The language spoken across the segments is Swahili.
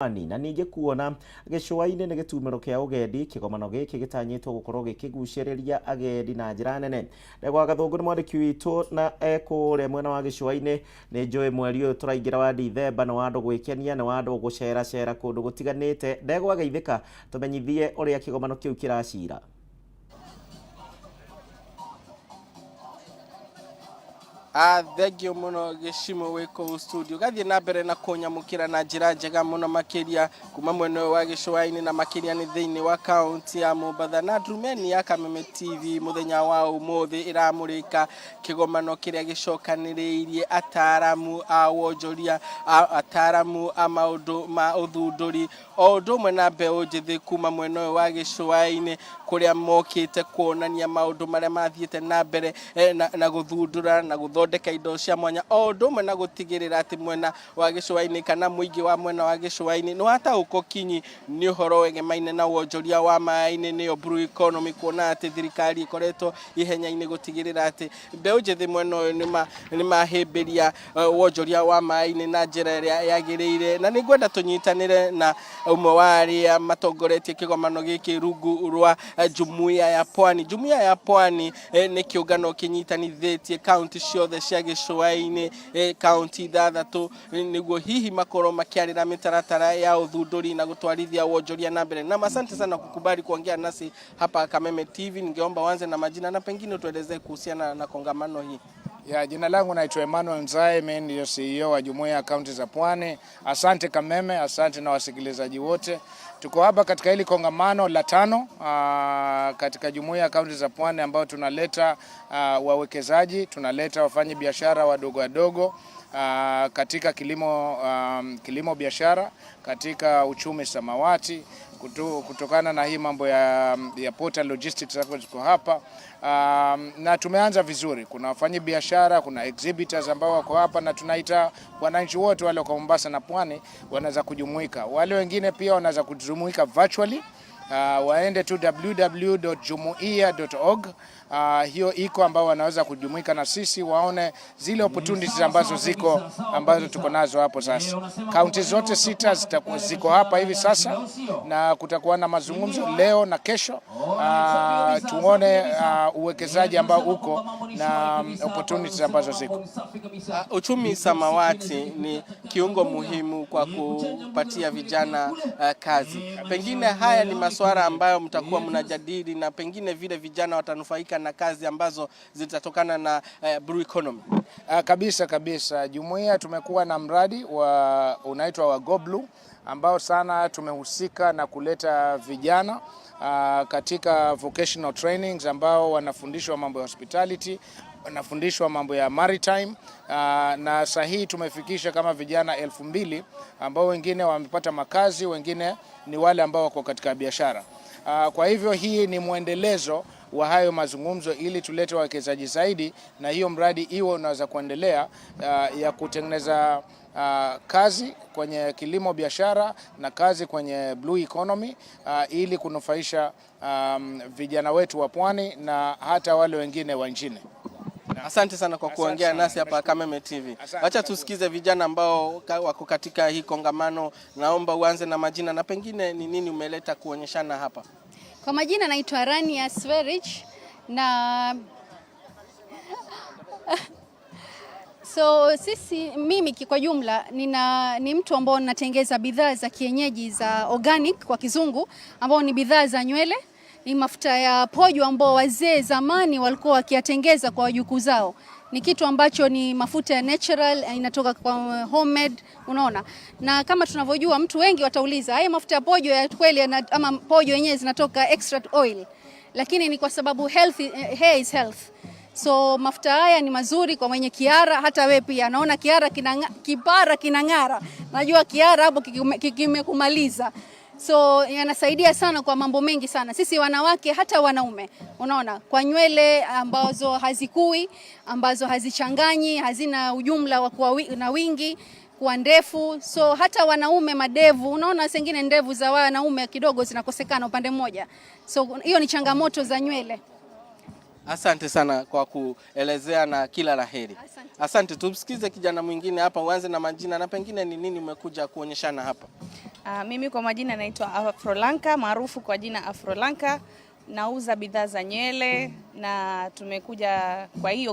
Na ningĩ kuona gĩcũa-inĩ nĩ gĩtumĩro kĩa ũgendi, kĩgomano gĩkĩ gĩtanyĩtwo gũkorwo gĩkĩgucĩrĩria agendi na njĩra nene. Ndegwa Gathũngũ nĩ mwandĩki witũ na kũrĩa mwena wa gĩcũa-inĩ. Nĩ njũĩ mweri ũyũ tũraingĩra wa Dithemba nĩ wa andũ gwĩkenia, nĩ wa andũ gũceracera kũndũ gũtiganĩte. Ndegwa geithĩka tũmenyithie ũrĩa kĩgomano kĩu kĩracira. Thengio muno gĩcimo wĩkũ studio gathie na mbere na kũnyamũkĩra na njĩra njega muno makĩria kuma mwena wa gĩcũa-inĩ na makĩria nĩ thĩinĩ wa kaunti ya Mombatha na Ndurumeni ya Kameme TV mũthenya wa ũmũthĩ ĩramũrĩka kĩgomano kĩrĩa gĩcokanĩrĩirie ataaramu a wonjoria, ataaramu a maũndũ ma ũthundũri, o ũndũ ũmwe na mbeũ njĩthĩ kuma mwena wa gĩcũa-inĩ kũrĩa mokĩte kuonania maũndũ marĩa mathiĩte na mbere na gũthundũra na gũthondeka indo cia mwanya, o ũndũ ũmwe na gũtigĩrĩra atĩ mwena wa gĩcũa-inĩ kana mũingĩ wa mwena wa gĩcũa-inĩ nĩ wataũkwo kinyi nĩ ũhoro wegemaine na wonjoria wa maaĩ-inĩ, nĩyo blue economy, kuona atĩ thirikari ĩkoretwo ihenya-inĩ gũtigĩrĩra atĩ mbeũ njĩthĩ mwena ũyũ nĩ mahĩmbĩria wonjoria wa maaĩ-inĩ na njĩra ĩrĩa yagĩrĩire. Na nĩ ngwenda tũnyitanĩre na ũmwe wa arĩa matongoretie kĩgomano gĩkĩ rungu rwa Jumuiya ya Pwani. Jumuiya ya Pwani nĩ kĩũngano kĩnyitanithĩtie kaunti ciothe cia gĩcũa-inĩ, kaunti ithathatũ, nĩguo hihi makorwo makiarĩra mitaratara ya ũthundũri na gũtwarithia wonjoria na mbere. Na asante sana kukubali kuongea nasi hapa Kameme TV. Ningeomba uanze na majina na pengine utuelezee kuhusiana na kongamano hii. Ya, jina langu naitwa Emmanuel Nzae, mimi ndio CEO wa Jumuiya ya Kaunti za Pwani. Asante Kameme, asante na wasikilizaji wote. Tuko hapa katika hili kongamano la 5 katika Jumuiya ya Kaunti za Pwani ambao tunaleta wawekezaji, tunaleta wafanyi biashara wadogo wadogo katika kilimo biashara, katika uchumi samawati, kutokana na hii mambo ya portal logistics hapo tuko hapa. Na tumeanza vizuri. Kuna wafanyi biashara, kuna exhibitors ambao wako hapa, na tunaita wananchi wote wale kwa Mombasa na Pwani wanaweza kujumuika. Wale wengine pia wanaweza kujumuika virtually. Waende tu www.jumuia.org. Hiyo iko ambao wanaweza kujumuika na sisi, waone zile opportunities ambazo tuko nazo hapo sasa. Kaunti zote 6 ziko hapa hivi sasa, na kutakuwa na mazungumzo leo na kesho. Tuone uwekezaji ambao uko na opportunities ambazo ziko. Uchumi samawati ni kiungo muhimu kwa kupatia vijana kazi. Pengine haya ni masuala ambayo mtakuwa mnajadili, na pengine vile vijana watanufaika na kazi ambazo zitatokana na blue economy. Kabisa. Jumuiya tumekuwa na mradi unaitwa wa Go Blue, ambao sana tumehusika na kuleta vijana katika vocational trainings ambao wanafundishwa mambo ya hospitality, wanafundishwa mambo ya maritime, na sahihi tumefikisha kama vijana 2000 ambao wengine wamepata makazi, wengine ni wale ambao wako katika biashara. Kwa hivyo hii ni muendelezo wa hayo mazungumzo ili tulete wawekezaji zaidi, na hiyo mradi iwe unaweza kuendelea ya kutengeneza kazi kwenye kilimo biashara na kazi kwenye blue economy, ili kunufaisha vijana wetu wa Pwani na hata wale wengine wa nchini. Asante sana kwa kuongea nasi hapa Kameme TV. Acha tusikize vijana ambao wako katika hii kongamano. Naomba uanze na majina na pengine ni nini umeleta kuonyeshana hapa. Kwa majina naitwa Rania Sverich, na mimi kwa jumla ni mtu ambao natengeza bidhaa za kienyeji za organic kwa kizungu, ambao ni bidhaa za nywele. Ni mafuta ya pojo ambao wazee zamani walikuwa wakiyatengeza kwa wajukuu zao. Ni kitu ambacho ni mafuta ya natural, inatoka kwa homemade, unaona. Na kama tunavyojua, mtu wengi watauliza, haya mafuta ya pojo ya kweli ama pojo yenyewe zinatoka extract oil? Lakini ni kwa sababu hair is health. So mafuta haya ni mazuri kwa mwenye kiara, hata wewe pia. Naona kipara kinang'ara. Najua kiara hapo kimekumaliza. So yanasaidia sana kwa mambo mengi sana. Sisi wanawake hata wanaume, unaona, kwa nywele ambazo hazikui, ambazo hazichanganyi, hazina ujumla wa kuwa na wingi, kuwa ndefu. So hata wanaume madevu, unaona sengine ndevu za wanaume kidogo zinakosekana upande mmoja. So hiyo ni changamoto za nywele. Asante sana kwa kuelezea na kila laheri. Asante. Tumsikize kijana mwingine hapa, uanze na majina na pengine ni nini umekuja kuonyeshana hapa. Mimi kwa majina naitwa Afrolanka, maarufu kwa jina Afrolanka. Nauza bidhaa za nywele na tumekuja kwa hii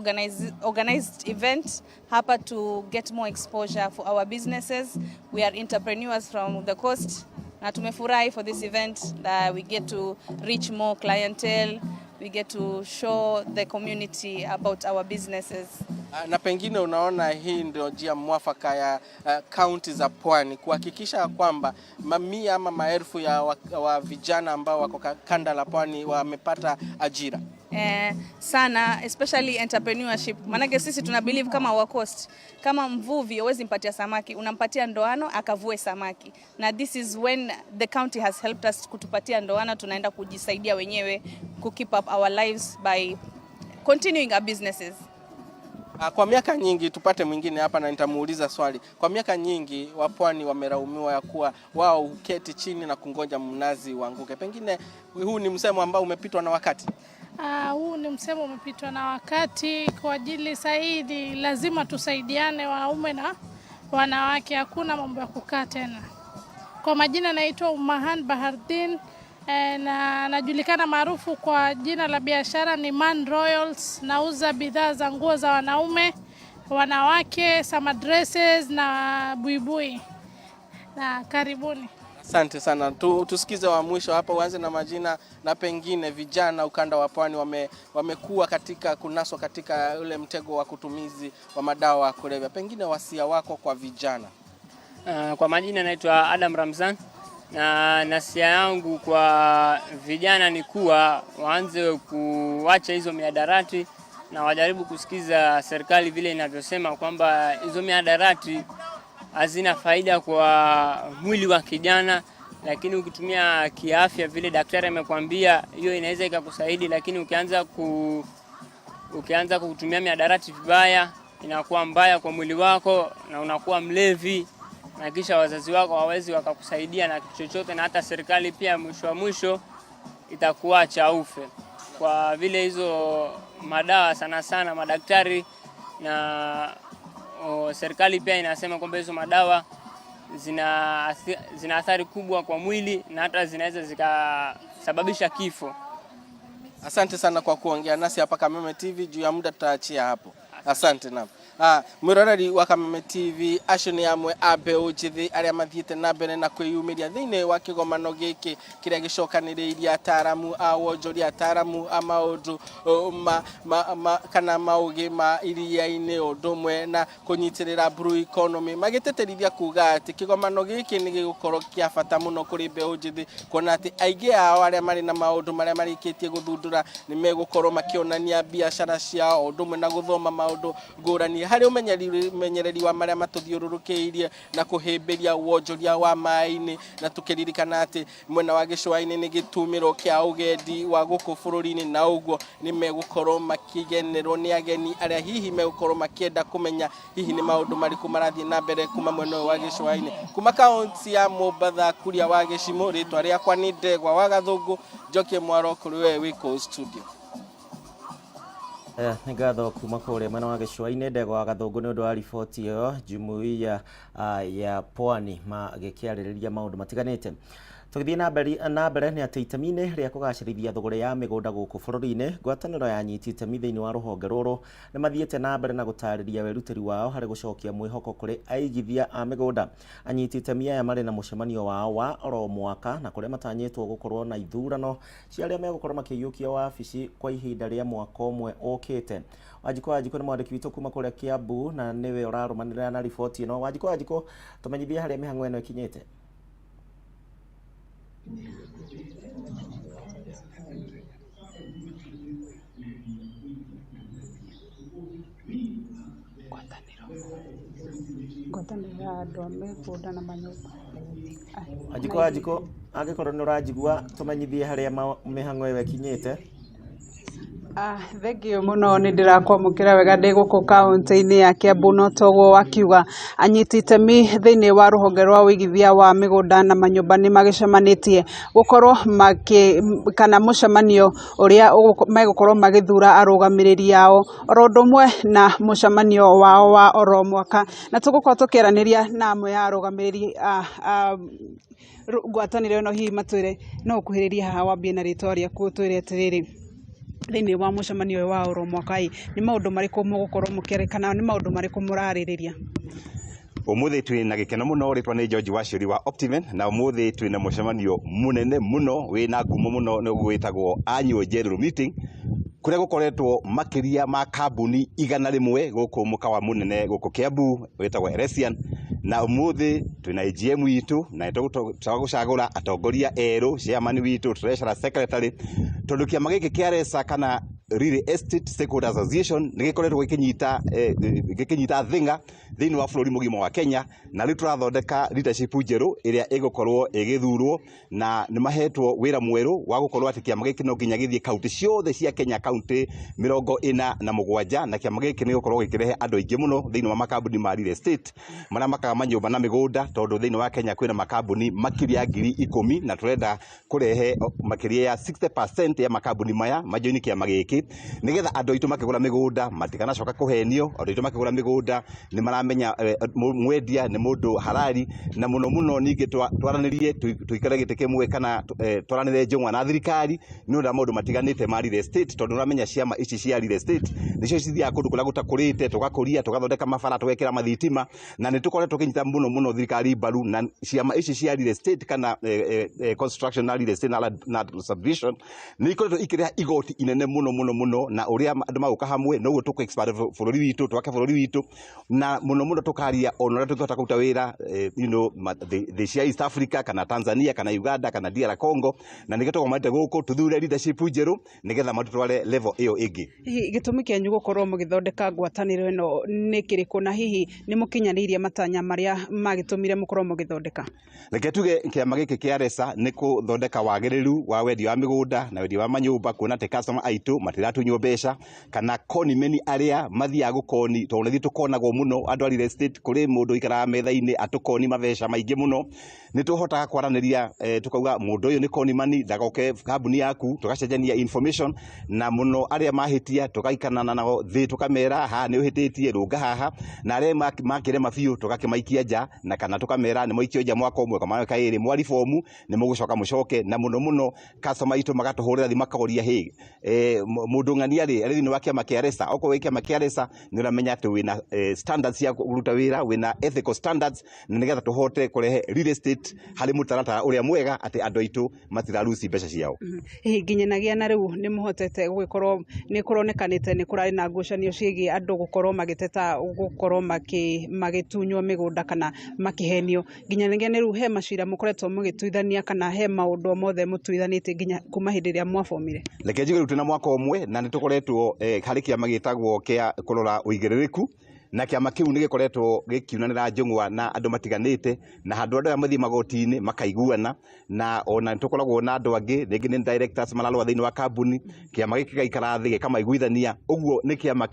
organized event hapa to get more exposure for our businesses. We are entrepreneurs from the coast na tumefurahi for this event that we get to reach more clientele. We get to show the community about our businesses. Na pengine unaona hii ndio njia mwafaka ya kaunti za Pwani kuhakikisha kwamba mamia ama maelfu ya wa vijana ambao wako kanda la Pwani wamepata ajira. Sana, especially entrepreneurship. Manake sisi tuna believe kama wa coast, kama mvuvi huwezi mpatia samaki, unampatia ndoano akavue samaki. Na this is when the county has helped us kutupatia ndoano, tunaenda kujisaidia wenyewe ku keep up our lives by continuing our businesses. Kwa miaka nyingi, tupate mwingine hapa na nitamuuliza swali. Kwa miaka nyingi wapwani wamelaumiwa ya kuwa wao huketi chini na kungoja mnazi uanguke. Pengine huu ni msemo ambao umepitwa na wakati. Huu ni msemo umepitwa na wakati kwa ajili sahihi. Lazima tusaidiane wanaume na wanawake, hakuna mambo ya kukaa tena. Kwa majina naitwa Umahan Bahardin na najulikana maarufu kwa jina la biashara ni Man Royals. Nauza bidhaa za nguo za wanaume, wanawake, summer dresses na buibui. Na karibuni. Asante sana. Tusikize wa mwisho hapa, uanze na majina na pengine vijana ukanda wa Pwani wamekuwa katika kunaswa katika ule mtego wa kutumizi wa madawa ya kulevya. Pengine wasia wako kwa vijana. Kwa majina naitwa Adam Ramzan na nasia yangu kwa vijana ni kuwa waanze kuacha hizo miadarati na wajaribu kusikiza serikali vile inavyosema kwamba hizo miadarati hazina faida kwa mwili wa kijana, lakini ukitumia kiafya vile daktari amekwambia hiyo inaweza ikakusaidia, lakini ukianza kutumia miadarati vibaya inakuwa mbaya kwa mwili wako na unakuwa mlevi, na kisha wazazi wako hawawezi wakakusaidia na kitu chochote, na hata serikali pia mwisho itakuacha ufe. Kwa vile hizo madawa sana madaktari na serikali pia inasema kwamba hizo madawa zina athari kubwa kwa mwili na hata zinaweza zikasababisha kifo. Asante sana kwa kuongea nasi hapa Kameme TV. Juu ya muda tutaachia hapo. Asante na mwiroreri wa Kameme TV acio ni amwe abe ujithi aria mathiete na mbere na kwiyumiria thiini wa kigomano giki kiria gicokaniriirie ataramu a wonjoria, ataramu a maundu kana maugi ma iria-ini undumwe na kunyitirira blue economy, magiteterithia kuga ati kigomano giki ni gigukorwo kia bata muno kuri mbe ujithi, kuona ati aingi ao aria mari na maundu maria marikitie guthundura ni megukorwo makionania biashara ciao undumwe na guthoma maundu ngurani hari umenyereri wa maria matuthiururukiirie na kuhimbiria wonjoria wa mai-ini, na tukiririkana ati mwena wa gicua-ini ni gitumiro kia ugendi wa guku bururi-ini, na uguo ni megukorwo makigenerwo ni ageni aria hihi megukorwo makienda kumenya hihi ni maundu mariku marathie na mbere kuma mwena wa gicua-ini. Kuma kaunti ya Mombatha, kuria wa Gicimu, ritwa riakwa ni Ndegwa wa Gathungu, Njoki Mwaro kuri we wiko studio. Nĩ ngatho kuma kũrĩa mwena wa gĩcũa-inĩ Ndegwa wa Gathungu nĩ ũndũ wa riboti ĩyo jumuiya ya Pwani magĩkĩarĩrĩria maũndũ matiganĩte. Tũgĩthiĩ na mbere nĩ atĩ itemi-inĩ rĩa kũgacĩrithia thũgũrĩ ya mĩgũnda gũkũ bũrũri-inĩ, ngwatanĩro ya anyiti itemi thĩinĩ wa rũhonge rũrũ nĩ mathiĩte na mbere na gũtarĩria werutĩri wao harĩ gũcokia mwĩhoko kũrĩ aigithia a mĩgũnda. Anyiti itemi aya marĩ na mũcemanio wao wa oro mwaka na kũrĩa matanyĩtwo gũkorwo na ithurano cia arĩa megũkorwo makĩiyũkia wabici kwa ihinda rĩa mwaka ũmwe ũkĩte. Wanjikũ nĩ mwandĩki witũ kuma kũrĩa Kiambu na nĩwe ũrarũmanĩrĩra na riboti ĩno. Wanjikũ tũmenyithie harĩa mĩhang'o ĩno ĩkinyĩte. Wanjikũ angĩkorwo nĩ ũranjigua tũmenyithie harĩa mĩhang'o ĩyo ĩkinyĩte. Thengio muno ni ndirakwamukira wega ndi guku kaunti-ini ya Kiambu no toguo akiuga anyitite mi thiini wa ruhonge rwa wigithia wa migunda na manyumba ni magicemanitie gukorwo kana mucemanio uria megukorwo magithura arugamiriri yao oro ndumwe na mucemanio wao wa oro mwaka na tugukorwo tukiraniria na amwe ya arugamiriri ngwataniro ino hihi matwire no ukuhiriria haha wambie na ritwa riaku twire atiriri thiini wa mucemanio wa oro mwaka ni maundu mariku mugukorwo mukirikana ni maundu mariku muraririria umuthi twina gikeno muno ritwa ni George Washuri wa Optimen na umuthi twina mucemanio munene muno wina ngumo muno ni gwitagwo annual general meeting kuria gukoretwo makiria ma kambuni 100 guku mukawa munene guku Kiambu witagwo Eresian na umuthi twina AGM itu na twagucagura atongoria eru chairman witu treasurer secretary tondu kiama giki kiaresa kana Real Estate Stakeholders Association nigikoretwo gikinyita thinga thiini wa bururi mugima wa Kenya na riu turathondeka leadership njeru iria igukorwo igithurwo na ni mahetwo wira mweru wa gukorwo ati kiama giki no nginya githie kaunti ciothe cia Kenya kaunti 47 na kiama giki nigukorwo gikirehe andu aingi muno thiini wa makambuni ma real estate maria makaga manyumba na migunda tondu thiini wa Kenya kwina makambuni makiria 10,000 na turenda kurehe makiria ya 60% ya makambuni maya majoini kiama giki nigetha andu aitu makigura migunda matikana coka kuhenio andu aitu makigura migunda ni maramenya mwendia ni mundu harari na muno ningi twaranirie tuikare gite kimwe kana twaranire njongwa na thirikari ni undu maundu matiganite ma real estate tondu uramenya ciama ici cia real estate nicio cithia kundu kuria gutakurite tugakuria tugathondeka mabara tugekira mathitima na ni tukore tukinyita muno thirikari mbaru na ciama ici cia real estate kana construction na real estate na subdivision ni ikoretwo ikireha igoti inene muno na uria andu maguka hamwe noguo tuku expand bururi witu twake bururi witu na muno tukaria onora tukihota kuruta wira the cia East Africa kana Tanzania kana Uganda kana DR Congo na nigetwo mate guku tuthure leadership njeru nigetha matutware level iyo ingi gitumi kianyu gukorwo mugithondeka ngwataniro ino ni kiriku na hihi ni mukinyanirie matanya maria magitumire mukorwo mugithondeka reke tuge kiama giki kiaresa ni kuthondeka wagiriru wa wendia wa migunda na wendia wa manyumba kuona te customer aitu matiratunywo mbeca kana konimeni aria mathia gukoni tondu thi tukonagwo muno andu real estate kuri mundu ikara metha-ini atukoni mabeca maingi muno ni tuhotaga kwaraniria tukauga mundu uyu ni konimani ndagoke kambuni yaku tugacenjania information na muno aria mahitia tukaikanana nao thi tukamera ha ni uhititie runga haha na aria makire mabiu tugakimaikia nja na kana tukamera ni moikio nja mwaka umwe kama kairi mwari fomu ni mugucoka mucoke na muno customer itu magatuhurira thi makagoria hi mundu ngani ari thiini wa kiama kiaresa oko we kiama kiaresa ni uramenya ati wina standards ya kuruta wira wina ethical standards na nigetha tuhote kurehe real estate hari mutaratara uria mwega ati andu aitu matiraruci mbeca ciao nginyenagia na riu ni muhotete gukorwo ni kuronekanite ni kurari na ngucanio ciigi andu gukorwo magiteta gukorwo magitunywo migunda kana makihenio nginyenagia ni riu he macira mukoretwo mugituithania kana he maundu mothe mutuithanite nginya kuma hindi ria mwafomire reke njuge riu tuna mwaka umwe na nitukoretwo hari kiama gitagwo kia kurora uigiririku na kiama kiu ni gikoretwo gikiunanira njongwa na andu matiganite na handu andu amathi magoti-ini makaiguana na ona tukoragwo na andu angi ringi ni directors maralwa thiini wa kambuni kiama giki gaikara thi gikamaiguithania uguo ni kiama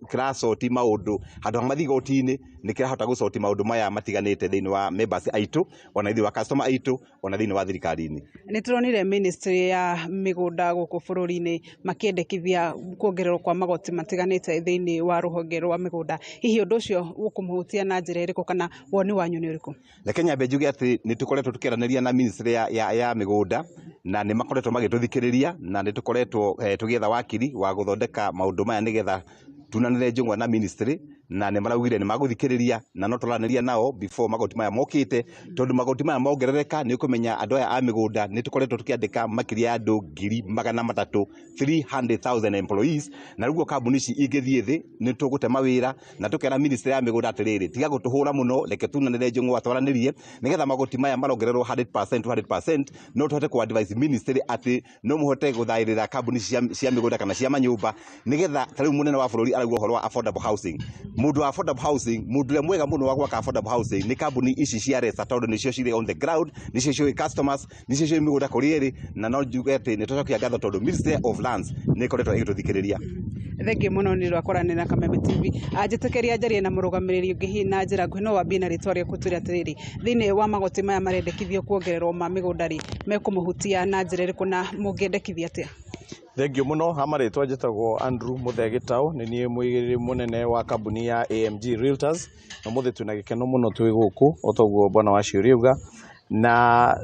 kirasoti maundu handu amathi goti-ini ni kirahota gucoti maundu maya matiganite thiini wa members aitu ona thiini wa customer aitu ona thiini wa thirikari-ini ni turonire ministry ya migunda guku bururi-ini makiendekithia kuongererwo kwa magoti matiganite thiini wa ruhonge rwa migunda hihi undu ucio ukumuhutia na njira iriku kana woni wanyu ni uriku reke nyambe njuge ati ni tukoretwo tukiraniria na ministry ya migunda na ni makoretwo magituthikiriria na ni tukoretwo tugietha wakiri wa guthondeka maundu maya nigetha tunanire njongwa na ministry na ne maraugire ni maguthikiriria na no turaniria nao before magoti maya mokite tondu magoti maya mongerereka ni ukumenya andu aya a migunda ni tukoretwo tukiandika makiria andu 300,000 300,000 employees na rugo kambuni ici ingithie thi ni tugutema wira na tukera ministry ya migunda atiriri tiga gutuhura muno reke tunanire njongwa twaranirie nigetha magoti maya marongererwo 100% no tuhote ku advise ministry ati no muhote guthairira kambuni cia migunda kana cia manyumba nigetha tariu munene wa bururi arauga horo wa affordable housing mundu affordable housing mundu mwega muno wa gwaka affordable housing ni kambuni ici cia Resta tondu nicio cire on the ground nicio cioi customers nicio cioi migunda kurieri na no njuge ati ni tucokia ngatho tondu Ministry of Lands ni ikoretwo igituthikiriria. Thengi muno ni rwakorana na Kameme TV ajitekeria njarie na murugamiriri ungi hi na njira nguhino wa bina ritwario kutwira atiriri thini wa magoti maya marendekithio kuongererwo ma migundari mekumuhutia na njira iriku na mungiendekithia atia. Thengio muno hamaritwa njitagwo Andrew Muthegitao ni nie mwigiriri munene wa kambuni ya AMG Realtors na muthe twina gikeno muno twi guku otoguo bwana wa ciuriuga na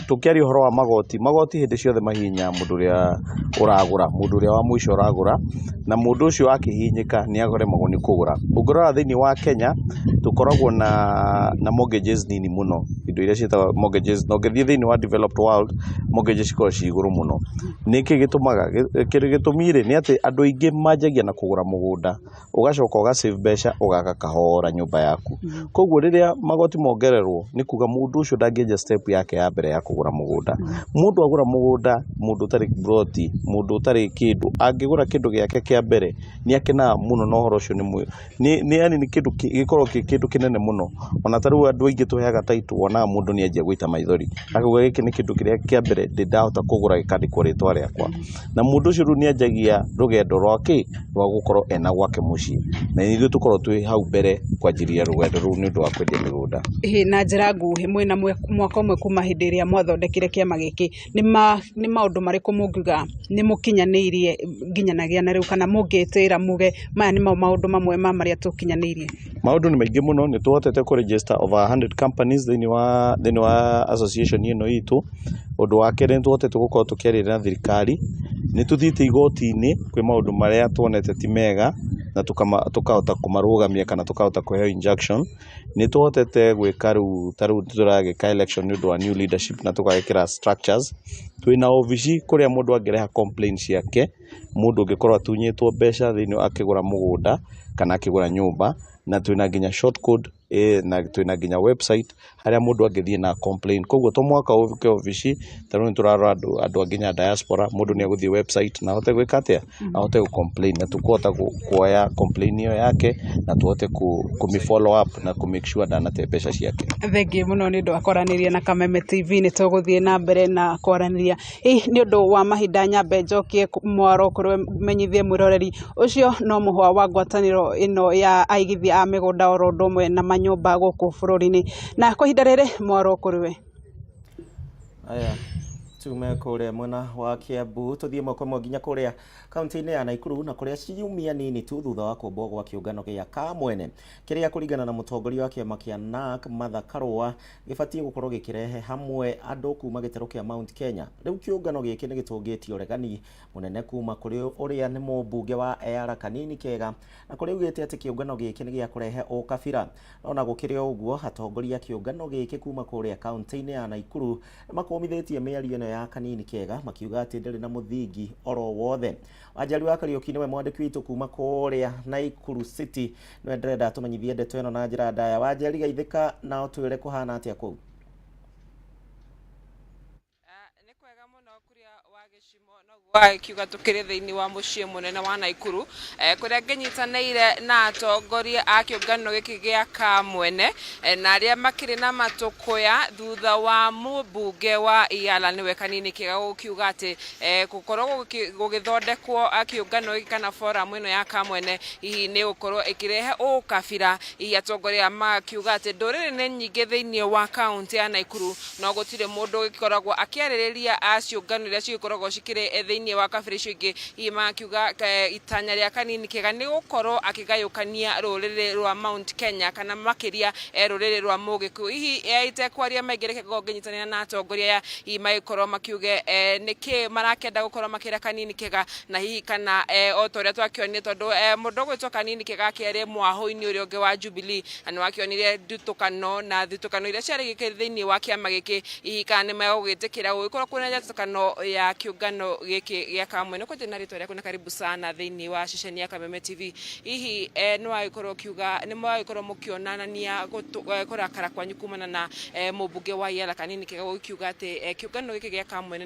tukiari uhoro wa magoti hindi ciothe mahinya mundu uria uragura mundu uria wa mwisho uragura na mundu ucio akihinyika ni agoremagwo ni kugura ugurora thiini wa Kenya tukoragwo na mortgages nini muno indo iria cietagwo mortgages no ngithii thiini wa developed world mortgages ko ciguru muno niki gitumaga gitumire ni ati andu aingi manjagia na kugura mugunda ugacoka uga save besha ugaka kahora nyumba yaku koguo riria magoti mongererwo ni kuga mundu ucio ndangeja step yake ya mbere ya kugura mugunda mundu agura mugunda mundu utari broti mundu utari kindu angigura kindu giake kia mbere ni akena muno no horo ucio ni yani ni kindu gikorwo kindu kinene muno ona taru andu aingi tuheaga taitu wona mundu ni anjia guita maithori akuga giki ni kindu kiria kia mbere ndindahota kugura gikandikwo ritwa riakwa na mundu ucio ni anjagia rugendo rwake rwa gukorwo ena gwake mucii na ithuĩ tukorwo twi hau mbere kwanjiria rugendo ruu ni undu wa kwendia migunda na njira nguhi mwina mwaka umwe kuma hindi iria mwathondekire kiama giki ni maundu mariku mungiuga ni mukinyaniirie nginyanagia na riu kana mungitira muge maya ni maundu mamwe ma maria tukinyaniirie? Maundu ni maingi muno ni tuhotete ku register over 100 companies thiini wa association ino itu undu wa kere tuhotete gukorwo tukiarira na thirikari ni tuthite igoti-ini kwi maundu maria tuonete ti mega na tukahota kumarugamia kana tukahota kuheo injunction ni tuhotete gwika riu taru turagika election ni undu wa new leadership na tukagikira structures twina ofici kuria mundu angereha complaints yake mundu ungikorwo atunyitwo besha thiini akigura mugunda kana akigura nyumba na twina nginya short code na twina nginya website haria mundu angithie na complain koguo to mwaka uke ofici taru turarora andu nginya diaspora mundu ni aguthie website na hote gwika atia ahote ku complain na tukuhota kuoya complain iyo yake na tuhote ku follow up na ku make sure ndanate mbeca ciake. Thengi muno ni ndu akoraniria na Kameme TV ni tuguthie na mbere na kwaraniria ni undu wa mahinda nyambe njokie mwaro kurwe menyithie mwiroreri ucio no muhwa wa ngwataniro ino ya aigithia a migunda oro ndomwe na manyumba guku bururi-ini na kwa ihinda riri mwaro kuriwe aya tume kuria mwena wa Kiambu tuthie moko mo nginya kuria kaunti-ini ya Naikuru na kuria ciumia nini tu thutha wa kumbwo gwa kiungano gia Kameme kiria kuringana na mutongoria wa kiama kia NARC Martha Karua gibatie gukorwo gikirehe hamwe andu kuma gitero kia Mount Kenya. Riu kiungano giki ni gitungitio uregani munene kuma kuri uria ni mumbunge wa Eara Kanini Kega na kuri ugite ati kiungano giki ni gia kurehe ukabira ona gukiri uguo atongoria kiungano giki kuma kuria kaunti-ini ya Naikuru makomithitie miario ya Kanini Kega makiuga ati ndari na muthingi oro wothe. Wajali wa Kariuki niwe mwandiki witu kuma kuria Naikuru City niwe ndrenda tumenyithie ndeto ino na njira ndaya. Wajali gaithika na utwire kuhana atia kuu? Kiuga tukiri thiini wa mucii munene wa Naikuru kuria nginyitanire na atongoria a kiungano giki gia Kameme na aria makiri na matukuya thutha wa mumbunge wa Eara niwe Kanini Kega gukiuga ati gukorwo gugithondekwo kiungano giki kana forum ino ya Kameme hihi ni gukorwo ikirehe ukabira. Atongoria makiuga ati nduriri ni nyingi thiini wa kaunti ya Naikuru no gutire mundu gikoragwo akiaririria aciungano iria cikoragwo cikire thiini wa kabira ingi imakiuga itanya ria Kanini Kega ni gukorwo akigayukania ruriri rwa Mount Kenya kana makiria ruriri rwa Mugiku. Hihi itekwaria maigireke nginyitanira na atongoria ya imaikorwo makiuge niki marakenda gukorwo makira Kanini Kega na hihi kana otoria twakionire tondu mundu gwitwo Kanini Kega akiari mwaho-ini uria ungi wa Jubilee ani wakionire ndutukano na thitukano iria ciari thiini wa kiama giki hihi kana ni megugwitikira gukorwo kwina thitukano ya kiungano giki gia Kameme. Kwa jina rito riaku na karibu sana thiini wa ceceni ya Kameme TV. Hihi ni waikorwo kiuga ni mwaikorwo mukionanania kurakara kwanyu kumana na mumbunge wa Eara Kanini Kega gukiuga ati kiungano giki gia Kameme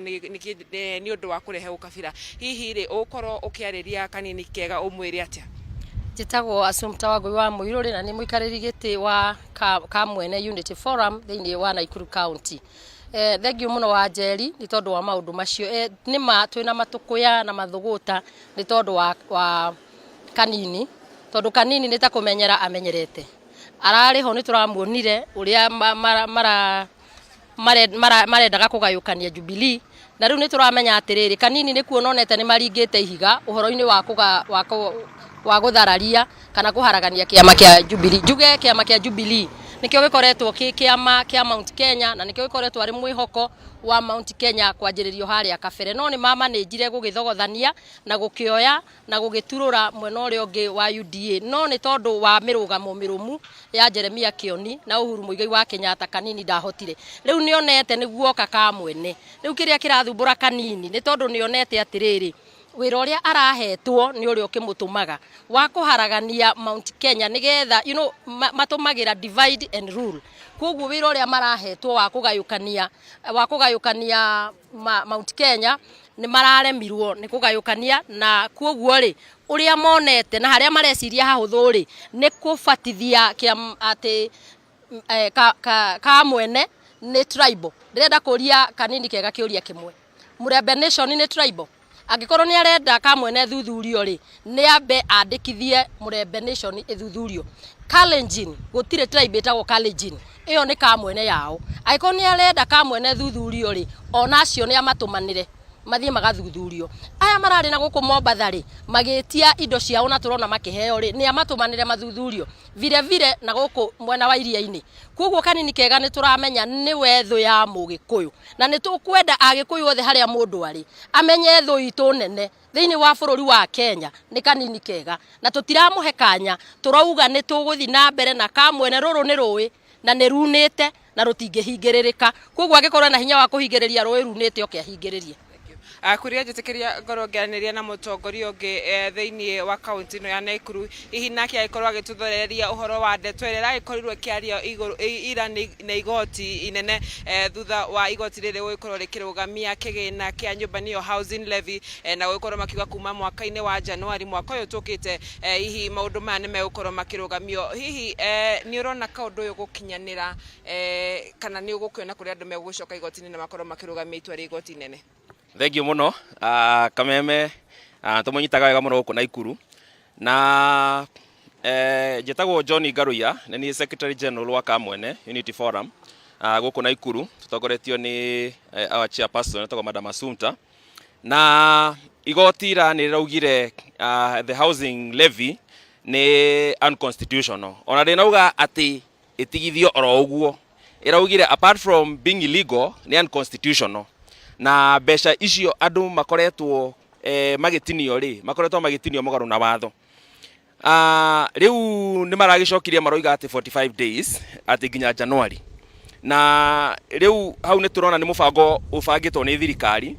ni undu wa kurehe ukabira. Hihi ri ukorwo ukiariria Kanini Kega umwire atia? Njitagwo Assumpta Wangui wa Muiruri na ni muikariri giti wa Kameme Unity Forum thiini wa Naikuru County. Thengiũ muno wa Njeri ni tondu wa maundu macio. Nima twina matukuya na mathuguta ni tondu wa kanini. Tondu kanini ni ta kumenyera amenyerete. Arari ho ni turamuonire uria marendaga kugayukania Jubilee. Na riu ni turamenya atiriri kanini ni kuononete ni maringite ihiga uhoro-ini wa guthararia kana kuharagania kiama kia Jubilee. Juge kiama kia Jubilee nikio gikoretwo kiama kia Mount Kenya na nikio gikoretwo ari mwihoko wa Mount Kenya kwanjiririo haria kabere. No ni mama ni njire gugithogothania na gukioya na gugiturura mwena uria ungi wa UDA. No ni tondu wa mirugamo mirumu ya Jeremia Kioni na Uhuru Muigai wa Kenyatta kanini ndahotire. Riu nionete niguo Kameme. Riu kiria kirathumbura kanini ni tondu nionete atiriri wira uria arahetwo ni uria ukimutumaga wa kuharagania Mount Kenya nigetha matumagira divide and rule. Koguo wira uria marahetwo wa kugayukania Mount Kenya ni mararemirwo ni kugayukania na koguo ri uria monete na haria mareciria hahuthu ri ni kubatithia ati Kameme ni tribal. Ndirenda kuria kanini kega kiuria kimwe. Murembe nation ni tribal. Angikorwo ni arenda Kameme thuthurio ri ni ambe andikithie Murembe nation ithuthurio. Kalenjin gutire tribe etagwo Kalenjin iyo ni Kameme yao. Angikorwo ni arenda Kameme thuthurio ri onacio ni amatumanire mathie magathuthurio. Aya marari na guku Mombatha ri magitia indo ciao na turona makiheo ri ni amatumanire mathuthurio vile na guku mwena wa iria-ini. Koguo kanini kega ni turamenya ni wetho ya Mugikuyu na ni tukwenda Agikuyu othe haria mundu ari amenye thu itu nene thiini wa bururi wa Kenya ni kanini kega na tutiramuhe kanya turauga ni tuguthi na mbere na Kameme ruru ni rui na ni runite na rutingihingiririka. Koguo agikorwo na hinya wa kuhingiriria rui runite okiahingiririe. Kuria njitikiria ngoro ngianiria na mutongoria ungi thiini wa kaunti ino ya Naikuru hihi nake agikorwo agituthoreria uhoro wa ndeto ira agikorirwo kiario ira na igoti inene thutha wa igoti riri gukorwo rikirugamia kigina kia nyumba niyo housing levy na gukorwo makiuga kuma mwaka-ini wa Januari mwaka uyu tukite hihi maundu maya ni megukorwo makirugamio. Hihi ni urona kaundu uyu gukinyanira kana ni ugukiona kuria andu megucoka igoti-ini na makorwo makirugamia itua ri igoti inene? Thengiũ muno Kameme tumunyitaga wega muno guku Naikuru na njitagwo John Ngaruya ni Secretary General wa Kameme Unity Forum guku Naikuru tutongoretio ni our chairperson tagwo Madam Assumpta na igoti ira ni raugire the housing levy ni unconstitutional. Ona rinauga ati itigithio oro uguo iraugire apart from being illegal ni unconstitutional na besha icio andu makoretwo magitinio ri makoretwo magitinio mugaru na watho. Riu ni maragicokiria maroiga ati 45 days ati nginya January na riu hau ni turona ni mubango ubangitwo ni thirikari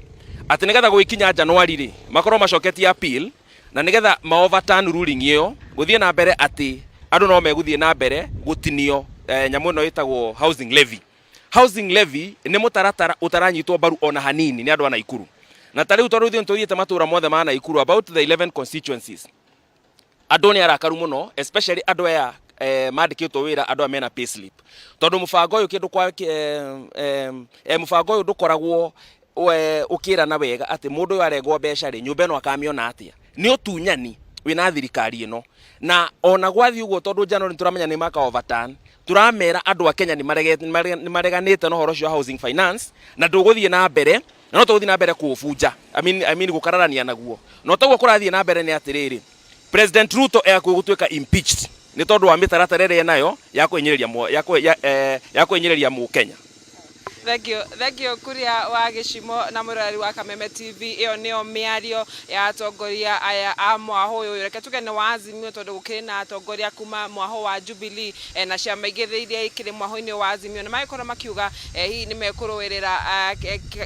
ati nigetha guikinya January ri makorwo macoketie appeal na nigetha ma overturn ruling iyo guthie na mbere ati andu no meguthie na mbere gutinio nyamu no itagwo housing levy. Housing levy ni mutaratara utaranyitwo baru ona hanini ni andu ana Naikuru na tariu tondu thio tuthiete matura mothe ma Naikuru about the 11 constituencies andu ni arakaru muno especially andu aya mandikitwo wira andu amena payslip tondu mubango uyu kindu kwa mubango uyu ndukoragwo ukira na wega ati mundu uyu arengwo mbeca ri nyumba no akamiona atia ni utunyani wina thirikari ino na ona gwathi uguo tondu January turamenya ni maka overturn turamera andu a Kenya ni mareganite no horo cio housing finance na nduguthie na mbere na no tuguthie na mbere kufunja I mean gukararania naguo no taguo kurathie na mbere ni atiriri President Ruto gutwika impeached ni tondu wa mitaratara ire nayo ya kwenyereria mu Kenya. Thank you kuria wa gicimo na murari wa Kameme TV iyo niyo miario ya atongoria aya a mwaho uyu reke tugene wa Azimio tondu gukiri na atongoria kuma mwaho wa Jubilee na ciama ingĩ iria ikiri mwaho-ini wa Azimio na magikorwo makiuga hihi ni mekurũĩrĩra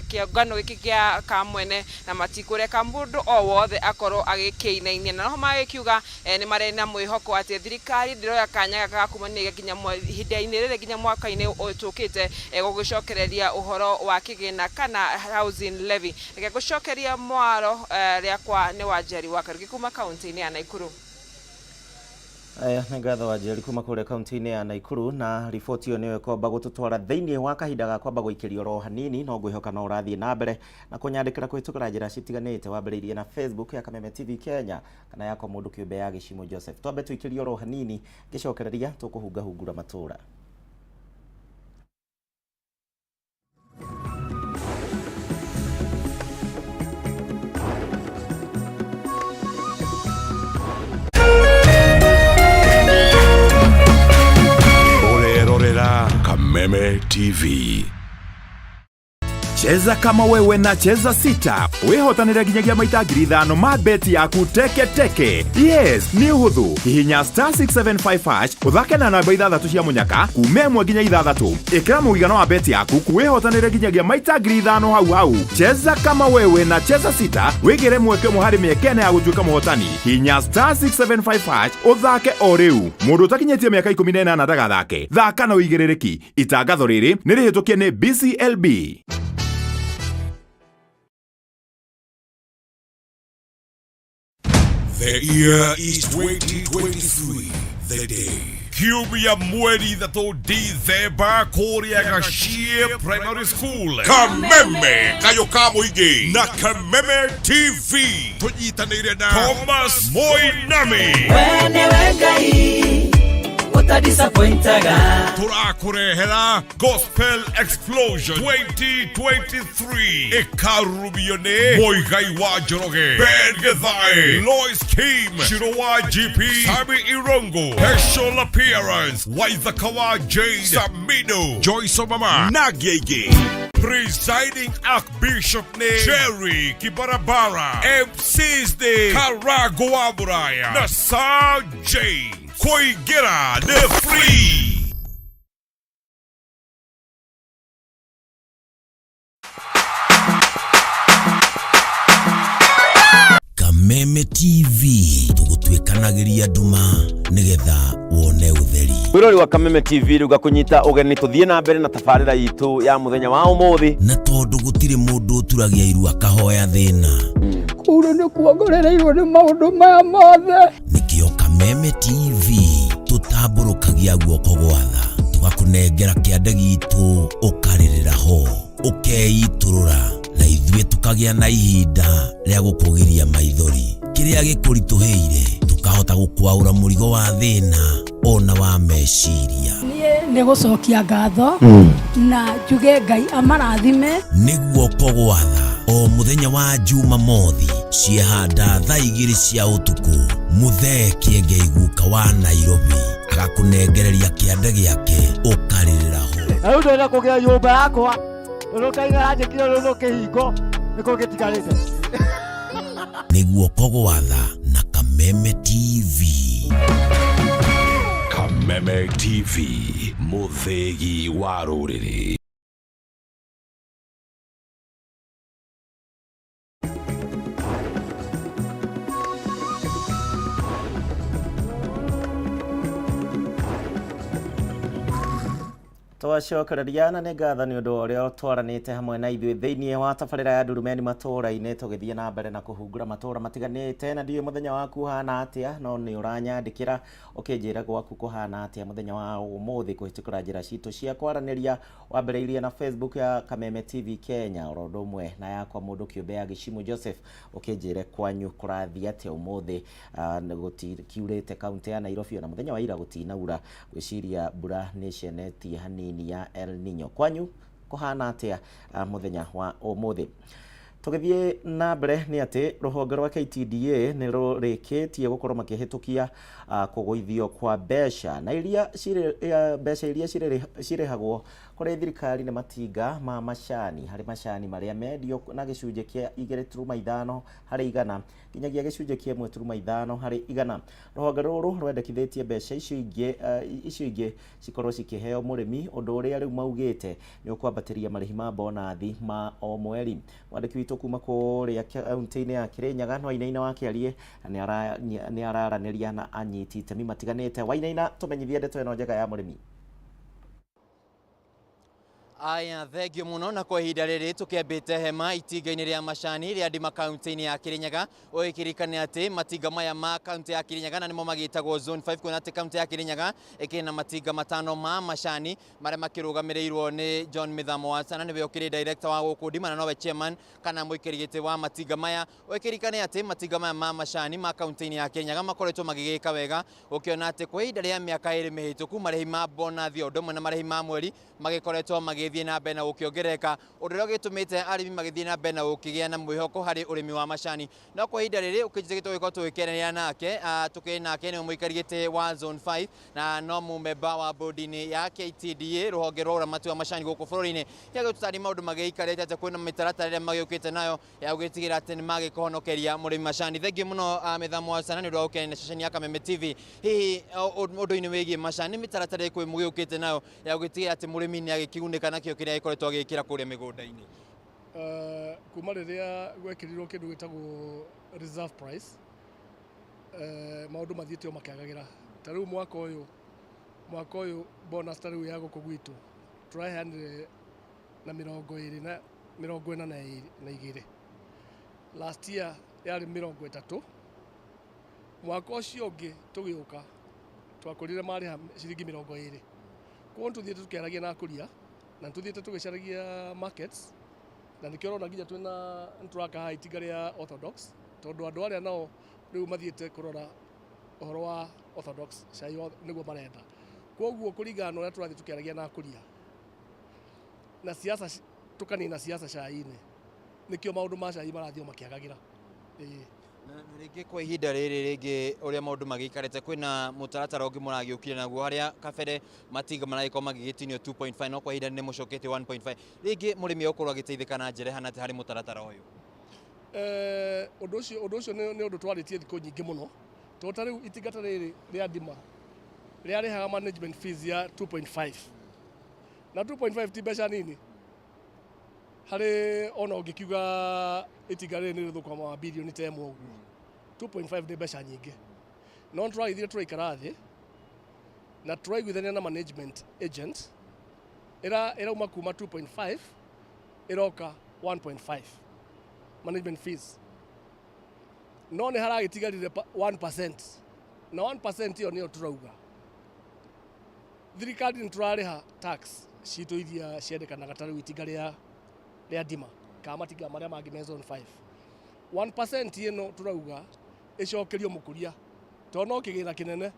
kĩongano gĩkĩ kĩa Kameme na matikureka mũndũ o wothe akorwo agĩkĩinainia na no magikiuga ni marĩ na mwĩhoko atĩ thirikari ndiroya kanya ga kumania nginya ihinda-inĩ rĩrĩ nginya mwaka-inĩ ũyũ tukĩte gũgĩcokereria uhoro wa kigina kana housing levy. Reke gucokeria mwaro riakwa ni wa Njeri wa Karugi kuma kaunti-ini ya Naikuru. Aya ngatho Wanjeri kuma kũrĩa kaunti-inĩ ya Naikuru, na riboti ĩyo nĩyo ĩkomba gũtũtwara thĩinĩ wa kahinda ga kwamba gũikĩrio ro hanini, no ngwĩhoka no ũrathiĩ na mbere na kũnyandĩkĩra kũhĩtũkĩra njĩra citiganĩte, wambĩrĩirie na Facebook ya Kameme TV Kenya kana yakwa mũndũ kĩũmbe ya Gĩcimo Joseph. Twambe tũikĩrio ro hanini, ngĩcokereria tũkũhungahungura matũra. Kameme TV. Cheza kama wewe na cheza sita. Wehotanire ginyagia maita 5,000 ma beti yaku teke teke. Yes, ni uhuthu. Hihinya *675# uthake na namba 6 cia munyaka kume mwe ginya 6. Ikira muigano wa beti yaku kuwehotanire ginyagia maita 5,000 hau hau. Cheza kama wewe na cheza sita. Wigire mweke muhari miekene ya gutuika muhotani. Hihinya *675# uthake o riu. Mundu utakinyetie miaka 18 ndagathake. Thaka na uigirereki. Itangatho riri ni rihitukie ni BCLB. The year is 2023, the day. Kiumia mweri thatũ Dithemba kũrĩa Gashie Primary School. Kameme kayo ka mũingĩ na Kameme TV. Tũnyitanĩire na Thomas Moinami. Wenewe Ngai utadisappointaga. Tũrakũrehera Gospel Explosion 2023. Ĩkarumio nĩ Mũigai wa Njoroge, Ben Githae, Lois Kim, Shirowa GP, Sami Irongo, Special Appearance, Waithaka Jane, Samido, Joyce Omama, Nagyege. Presiding Archbishop ne Jerry Kibarabara, MCs ne Karago Aburaya, Nasa Jane, Koigera ne Free. Kameme TV tugutwikanagiria nduma nigetha wone utheri. Wirori wa Kameme TV ruga kunyita ugeni tuthie na mbere na tafarira yitu ya muthenya wa umuthi na tondu gutire mundu turagia iru akahoya thina kuro ni kuongorereirwo ni maundu maya mothe nikio Kameme TV tutamburukagia guoko gwatha tugakunengera kiande gitu ukaririra ho ukeiturura na ithuĩ tukagia na ihinda rĩa gukugiria maithori kiria gikurituheire tukahota gukwaura murigo wa thina ona wa meciria ni gucokia ngatho na njuge Ngai amarathime niguo kogwatha o muthenya wa Jumamothi ciehanda thaa 2 cia utuku mutheki Ngeiguka wa Nairobi agakunengereria kiande giake ukaririra ho ayo ndona kugia nyumba yakwa urukaiga njikire ruruke hingo niko gitigarite niguo kogwatha na Kameme TV. Kameme TV, muthegi wa ruriri. Twacokereria na nĩ ngatho nĩ ũndũ ũrĩa twaranĩte hamwe na ithuĩ thĩinĩ wa tabarĩra ya Ndurumeni Matuura-ini tũgĩthiĩ na mbere na kũhungura matũra matiganĩte, na ndiũĩ mũthenya waku hana atĩa, no nĩ ũranyandĩkĩra ũkĩnjĩra gwaku kũhana atĩa mũthenya wa ũmũthĩ kũhĩtũkĩra njĩra citũ cia kwaranĩria, wambĩrĩirie na Facebook ya Kameme TV Kenya oro ũndũ ũmwe na yakwa mũndũ kĩũmbe ya Gĩcimo Joseph ũkĩnjĩre kwanyu kũrathiĩ atĩa ũmũthĩ. Gũtikiurĩte kaunti ya Nairobi na mũthenya wa ira gũtinaura, gwĩciria mbura nĩ cionetie hanini ya El Nino. Kwanyu kuhana atia muthenya wa umuthi? Tugithie na mbere ni ati ruhonge rwa KTDA ni rurikitie gukorwo makihitukia kuguithio kwa mbeca na iria mbeca iria cirehagwo kuri thirikari ni matinga ma macani hari macani maria mendio na gicunje kia 2.5 hari igana nginyagia gicunje kia 1.5 hari igana. Ruhonge ruru rwendekithitie mbeca icio ingi cikorwo cikiheo murimi, undu uria riu maugite ni ukwambatiria marihi ma bonathi ma o mweri. Mwandiki witu kuma kuria kaunti-ini ya Kirinyaga Wainaina wa Kiarie ni araraniria na anyiti itemi matiganite. Wainaina tumenyithie ndeto ino njega ya murimi. Aya, thengio muno na kwa ihinda rĩrĩ tũkĩambĩte hema itinga-inĩ rĩa macani rĩa Ndima kaunti-inĩ ya Kirinyaga. Ũgĩkĩrĩkane atĩ matinga maya ma kaunti ya Kirinyaga na nĩmo magĩtagwo zone 5, kuona atĩ kaunti ya Kirinyaga ĩkĩrĩ na matinga 5 ma macani marĩa makĩrũgamĩrĩirwo nĩ John Mithamo wa Sana, nĩwe ũkĩrĩ director wa gũkũ Ndima na nowe chairman kana mũikarĩri gĩtĩ wa matinga maya. Ũgĩkĩrĩkane atĩ matinga maya ma macani ma kaunti-inĩ ya Kirinyaga makoretwo magĩgĩka wega, ũkĩona atĩ kwa ihinda rĩa mĩaka 2 mĩhĩtũku marĩhi ma bonathi o ũndũ ũmwe na marĩhi ma mweri magĩkoretwo magĩthiĩ na mbere na gũkĩongereka, ũndũ ũrĩa ũgĩtũmĩte arĩmi magĩthiĩ na mbere na gũkĩgĩa na mwĩhoko harĩ ũrĩmi wa macani. No kwa ihinda rĩrĩ ũkĩnjĩte gĩtũgĩkorwo tũgĩkenanĩra nake, tũkĩrĩ nake nĩwe mũikarĩri gĩtĩ wa zone 5 na no mũmemba wa board-inĩ ya KTDA, rũhonge rwa ũramati wa macani gũkũ bũrũri-inĩ. Gĩgũtũtarĩria maũndũ magĩikarĩte atĩ kwĩna mĩtaratara ĩrĩa magĩũkĩte nayo ya gũgĩtigĩra atĩ nĩ magĩkũhonokeria mũrĩmi macani. Thengiũ mũno Mithamo wa Sana nĩ ũndũ wa gũkenania na ceceni ya Kameme TV. Hihi ũndũ-inĩ wĩgiĩ macani mĩtaratara ĩrĩkũ mũgĩũkĩte nayo ya gũgĩtigĩra atĩ mũrĩmi nĩ agĩkĩgunĩka nakĩo kĩrĩa gĩkoretwo agĩkĩra kũrĩa mĩgũnda-inĩ? Kuma rĩrĩa gwekĩrirwo kĩndũ gĩtagwo reserve price, maũndũ mathiĩte o makĩagagĩra. Ta rĩu mwaka ũyũ bonus ta rĩu ya gũkũ gwitũ tũraheanire na 42. Last year yarĩ 30. Mwaka ũcio ũngĩ tũgĩũka twakorire marĩha ciringi 20. Koguo tũthiĩte tũkĩaragia na akũria na tũthiĩte tũgĩcaragia markets, na nĩkĩo ũrona nginya nĩtũrakaha itinga rĩa orthodox, tondũ andũ arĩa nao rĩu mathiĩte kũrora ũhoro wa orthodox cai nĩguo marenda. Koguo kũringana na ũrĩa tũrathiĩ tũkĩaragia na akũria na siasa, tũkanina siasa cai-inĩ, nĩkĩo maũndũ ma cai marathiĩ makĩagagĩra. Na rĩngĩ kwa ihinda rĩrĩ rĩngĩ ũrĩa maũndũ magĩikarĩte, kwĩna mũtaratara ũngĩ mũragĩũkire naguo harĩa kabere matinga maragĩkorwo magĩgĩtinio 2.5, no kwa ihinda nĩ mũcokete 1.5. Rĩngĩ mũrĩmi agũkorwo agĩteithĩka na njĩra ihana atĩ harĩ mũtaratara ũyũ? Ũndũ ũcio nĩ ũndũ twarĩtie thikũ nyingĩ mũno, tondũ ta rĩu itingata rĩrĩ rĩa Ndima rĩarĩhaga management fees ya 2.5, na 2.5 ti mbeca nini harĩ ona ũngĩkiuga itinga rĩrĩ nĩ rĩthũkama mabirioni ta ĩmwe ũguo. 2.5 nĩ mbeca nyingĩ, no tũragĩthire tũraikara thĩ na tũraiguithania na management agent ĩrauma kuma 2.5 ĩroka 1.5 management fees, no nĩ haragĩtigarire 1%, na 1% ĩyo nĩyo tũrauga thirikari nĩ tũrarĩha tax citũ iria ciendekanaga ta rĩu itinga rĩa Ndima kana matinga marĩa mangĩ me zone 5. 1% ĩno tũrauga ĩcokerio mũkũria, tondũ no kĩgĩna kĩnene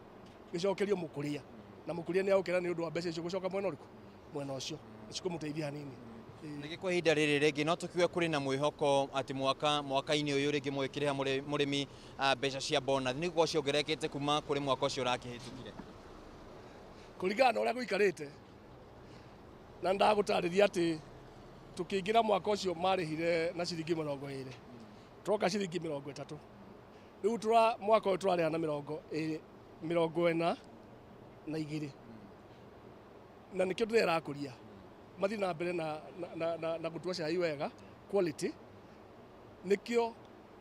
gĩcokerio mũkũria, na mũkũria nĩ agũkena nĩ ũndũ wa mbeca icio gũcoka mwena ũrĩkũ? Mwena ũcio cikũmũteithia hanini. Rĩngĩ kwa ihinda rĩrĩ rĩngĩ no tũkiuge kũrĩ na mwĩhoko atĩ mwaka-inĩ ũyũ rĩngĩ mũgĩkĩrĩha mũrĩmi mbeca cia bonus nĩ gũkorwo ciongererekete kuma kũrĩ mwaka ũcio ũrakĩhĩtũkire? Kũringana na ũrĩa gũikarĩte, na ndagũtarĩria atĩ tukĩingĩra mwaka ũcio marĩhire na ciringi 20, tũroka ciringi 30. Rĩu mwaka ũyũ tũrarĩha na 42, na nĩkĩo ndĩrakũria mathiĩ na mbere na gũtua cai wega quality. Nĩkĩo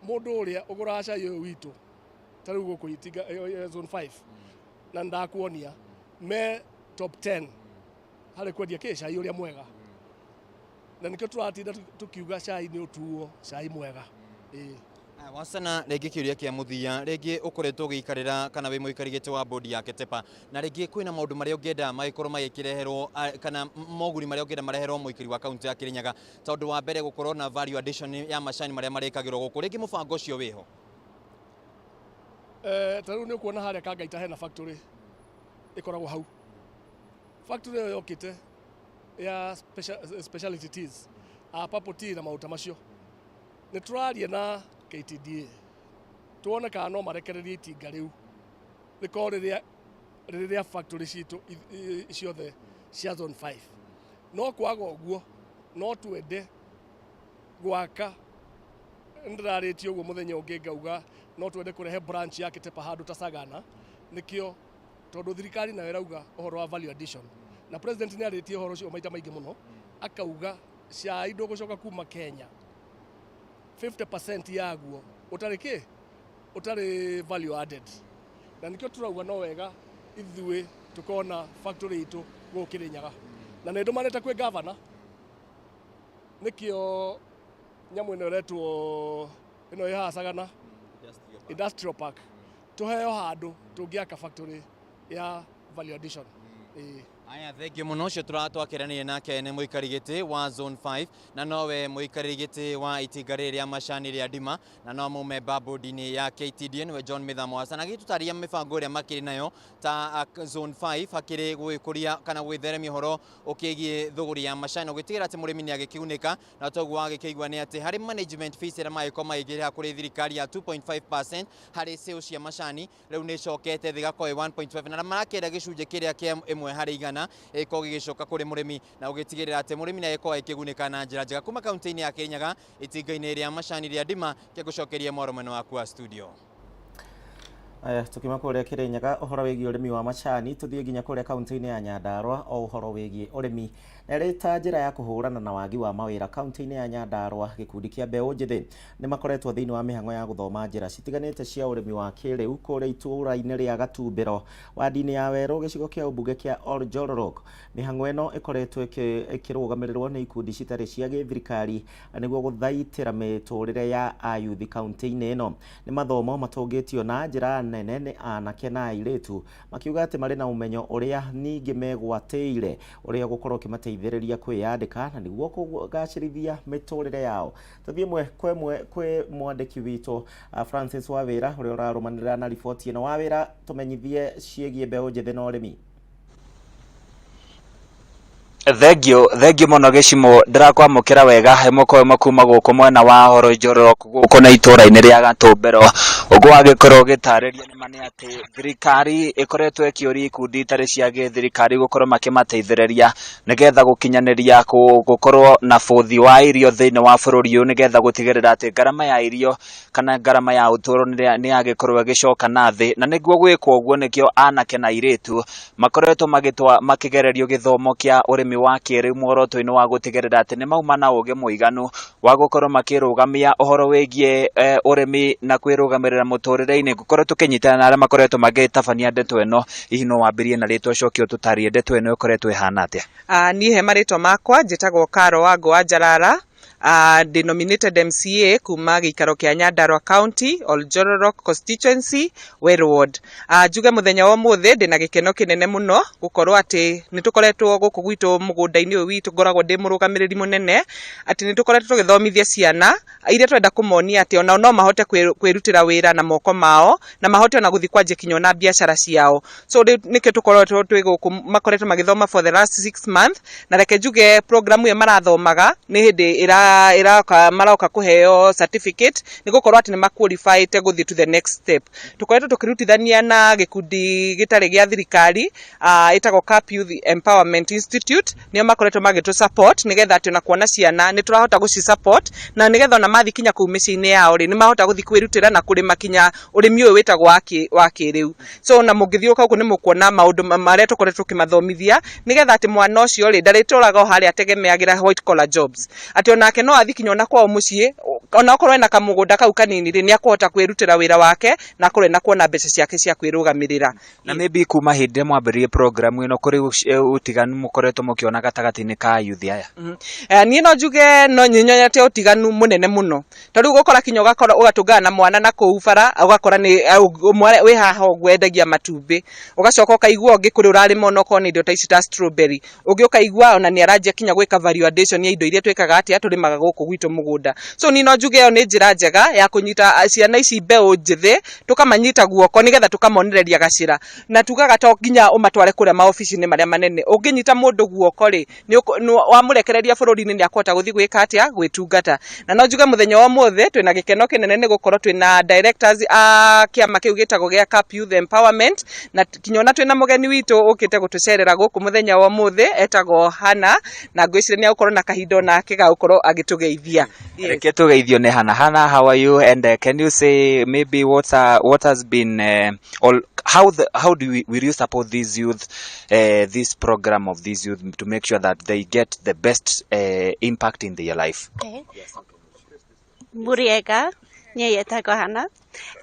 mũndũ ũrĩa ũgũraga cai ũyũ witũ ta rĩu gũkũ itinga zone 5 na ndakuonia me top 10 harĩ kwendia cai ũrĩa mwega, na nĩkĩo tũratinda tũkiuga cai nĩ ũtuo cai mwega. Wa Sana, rĩngĩ kĩũria kĩa mũthia, rĩngĩ ũkoretwo ũgĩikarĩra kana wĩ mũikarĩri gĩtĩ wa bodi ya Ketepa, na rĩngĩ kwĩna maũndũ marĩa ũngĩenda magĩkorwo magĩkĩreherwo kana moguni marĩa ũngĩenda mareherwo mũikari wa kaunti ya Kirinyaga, tondũ wa mbere gũkorwo na value addition ya macani marĩa marĩkagĩrwo gũkũ, rĩngĩ mũbango ũcio wĩho? Ta rĩu nĩ ũkuona harĩa Kangaita hena factory ĩkoragwo hau. Factory ĩyo yokĩte ya specialty teas, purple tea na maũta macio. Nĩ tũraria na KTDA tuone kana no marekererie itinga rĩu rĩkorwo rĩrĩa factory citũ ciothe cia zone 5. No kwaga ũguo no twende gwaka, ndĩrarĩtie ũguo mũthenya ũngĩ ngauga no twende kũrehe branch ya Ketepa handũ ta Sagana, nĩkĩo tondũ thirikari nayo ĩrauga ũhoro wa value addition, na president nĩ arĩtie ũhoro ũcio maita maingĩ mũno, akauga cai ndũgũcoka kuma Kenya 50% yaguo ũtarĩ value added, na nĩkĩo tũrauga no wega ithuĩ tũkona factory itũ gũkũ Kirinyaga, na nĩ ndũmanĩte kwĩ governor nikio nyamu ino retwo ino iha Sagana industrial park tuheo handu tungiaka factory ya value addition. Aya, thank you muno. Cio turatwakiranire nake ni muikarigiti wa zone 5 na nowe muikarigiti wa itigari ria macani ria ndima na no mumemba board-ini ya KTDN we John Mithamwasa na gitutaria mibango ria makiri nayo ta zone 5 akiri gwikuria kana gwitheremia horo ukigie thuguri ya macani ugitigira ati murimi ni agikiunika na toguo agikigwa ni ati hari management fees ria maiko maigirira kuri thirikari ya 2.5% hari sales cia macani riu ni cokete thigakoi 1.5 na marakenda gicunje kiria kia imwe hari igana eko gigicoka kuri murimi na ugitigirira ati murimi na eko ikigunika na njira njega kuma kaunti-ini ya Kirinyaga itinga-ini ria macani ria ndima kia gucokeria moro mwena waku wa studio. Aya tukima kuria Kirinyaga uhoro wigi urimi wa macani tuthie ginya kuria kaunti-ini ya Nyandarua o uhoro wigi urimi na rita njira ya kuhurana na wagi wa mawira kaunti-ini ya Nyandarua gikundi kia mbeu njithi ni makoretwo thiini wa mihango ya guthoma njira citiganite cia urimi wa kiriu kuria itura-ini ria Gatumbiro wadi-ini ya Weru gicigo kia ubunge kia Oljororok. Mihango ino ikoretwo ikirugamirirwo ni ikundi citari cia githirikari niguo guthaitira miturire ya ayuthi kaunti-ini ino. Ni mathomo matungitio na njira nene ni anake na airitu makiuga ati mari na umenyo uria ningi megwateire uria gukorwo kimateithiriria kwiyandika na niguo kugacirithia miturire yao. Tuthie kwe mwandiki witu Francis Wawira uria urarumanira na ripoti ino. Wawira, tumenyithie ciegie mbeu njithi na urimi. Thengio muno gicimo ndirakwamukira wega he moko kuma guku mwena wa horo Njororok guku na itura-ini ria Gatumbiro ugu agikorwo gitariria ni mani ati thirikari ikoretwo ikiuria ikundi itari cia githirikari gukorwo makimateithiriria nigetha gukinyaniria gukorwo na bothi wa irio thiini wa bururi uyu nigetha gutigirira ati garama ya irio kana garama ya uturo ni agikorwo gicoka na thi na niguo gwikwo uguo nikio anake na iritu makoretwo makigererio githomo kia urimi wa kiriu muoroto-ini wa gutigirira ati ni mauma na ugi muiganu wa gukorwo makirugamia uhoro wigie urimi na kwirugamirira muturire-ini gukorwo tukinyitana na aria makoretwo magitabania ndeto ino. Hihi no wambirie na ritwa cokio tutarie ndeto ino ikoretwo ihana atia? Niĩ he marĩtwa makwa njĩtagwo Karo wa Njarara, denominated MCA kuma gĩikaro kĩa Nyandarua County, Oljororok constituency, Weru ward. Njuge muthenya wa ũmũthĩ ndĩna gĩkeno kĩnene mũno gũkorwo atĩ nĩtũkoretwo gũkũ gwitũ mũgũnda-inĩ ũyũ witũ ngoragwo ndĩ mũrũgamĩrĩri mũnene atĩ nĩtũkoretwo tũgĩthomithia ciana iria twenda kũmonia atĩ ona no mahote kwĩrutĩra wĩra na moko mao na mahote ona gũthiĩ kwanjia kinya na biacara ciao. So nĩkĩo tũkoretwo twĩ gũkũ makoretwo magĩthoma for the last 6 months na reke njuge program ĩyo marathomaga nĩ hĩndĩ maroka kuheo certificate ni gukorwo ati ni maqualified guthii to the next step. Tukoretwo tukirutithania na gikundi gitari gia thirikari itagwo Cap Youth Empowerment Institute nio makoretwo magitu support nigetha ati ona kuona ciana ni turahota guci support na nigetha ona mathi kinya kuu mĩciĩ-inĩ yao ri ni mahota guthi kwirutira na kurima kinya urimi uyu witagwo wa kiriu. So na mungithiuka guku ni mukuona maundu maria tukoretwo kimathomithia nigetha ati mwana ucio ri ndarituraga hari ategemeagira white collar jobs ati onake no athi kinya ona kwao muciĩ ona okorwo ena kamugunda kau kanini ri ni akuhota kwirutira wira wake na akorwo na kuona mbeca ciake cia kwirugamirira. Na maybe kuma hindi mwambirie program ino kuri utiganu mukoretwo mukiona gatagati-ini ka youth aya? Niĩ no njuge no nyinyonyete utiganu munene muno tondu gukora kinya ugatungana na mwana na kuu bara ugakora ni wi haha gwendagia matumbi ugacoka ukaigua ungi kuri urarima ona ukorwo ni indo ta ici ta strawberry ungi ukaigua ona ni aranjia kinya gwika value addition ya indo iria twikaga atia turimaga guku gwitu mugunda. So ni no njuge yo ni njira njega ya kunyita ciana ici mbeu njithi tukamanyita guoko nigetha tukamonereria gacira na tugaga to nginya umatware kuria maofici-ini maria manene. Unginyita mundu guoko ri ni wamurekereria bururi-ini ni akota guthi gwika atia gwitungata. Na no njuge muthenya wa muthi twina gikeno kinene ni gukorwo twina directors kiama kiu gitagwo gia Cap Youth Empowerment na kinya ona twina mugeni witu ukite gutucerera guku muthenya wa muthi etagwo Hana na ngwiciria ni agukorwo na kahindo nake ga gukorwo agitugeithia. Reke tugeithio ni Hana. Hana, how are you, and can you say maybe what has been how do will you support these youth, this program of these youth to make sure that they get the best impact in their life? Muriega nye yetagwo Hana.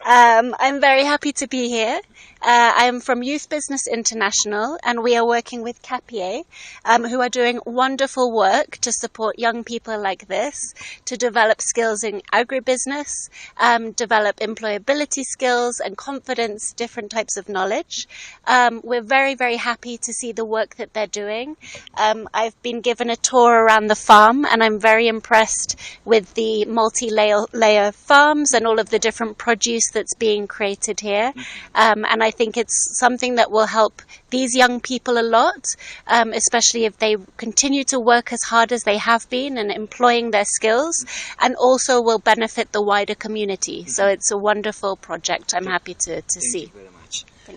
I'm very happy to be here. I'm from Youth Business International, and we are working with Capier, who are doing wonderful work to support young people like this to develop skills in agribusiness, develop employability skills and confidence, different types of knowledge. We're very, very happy to see the work that they're doing. I've been given a tour around the farm, and I'm very impressed with the multi-layer farms and all of the different produce that's being created here. And I think it's something that will help these young people a lot, especially if they continue to work as hard as they have been and employing their skills, and also will benefit the wider community. So it's a wonderful project. I'm happy to see.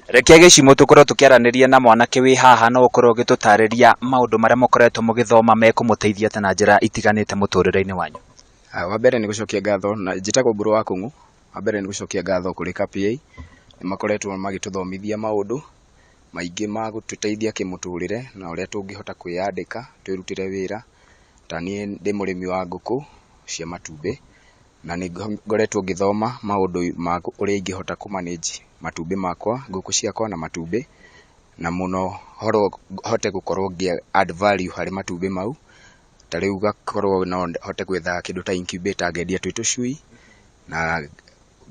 Reke gicimo tukorwo tukiaraniria na mwanake wi haha no ukorwo gitutariria maundu maria mukoretwo mugithoma mekumuteithia ta na njira itiganite muturire-ini wanyu. Wa mbere ni gucokia ngatho na njitagwo Mburu wa Kung'u. Wa mbere ni gucokia ngatho kuri KPA ni makoretwo magituthomithia maundu maingi ma gututeithia kimuturire na uria tungihota kwiyandika twirutire wira. Tani ndi murimi wa nguku cia matumbi na ni ngoretwo ngithoma maundu ma uria ingihota kumanage matumbi makwa, nguku ciakwa na matumbi, na muno hote gukorwo ngia add value hari matumbi mau. Tariu gakorwo no hote gwetha kindu ta incubator ngendia twi tucui na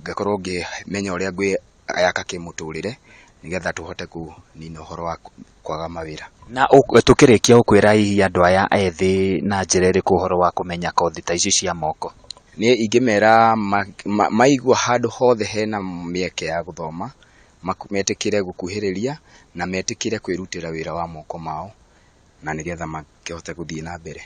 gakorwo ngimenya uria ngwi ayaka kimuturire nigetha tuhote kunina uhoro wa kwaga mawira. Na tukirikia ukwira hihi andu aya ethi na njira iriku uhoro wa kumenya kothi ta ici cia moko? Ni ingimera maigwa handu hothe hena mieke ya guthoma metikire gukuhiriria na metikire kwirutira wira wa moko mao na nigetha makihote guthii na mbere.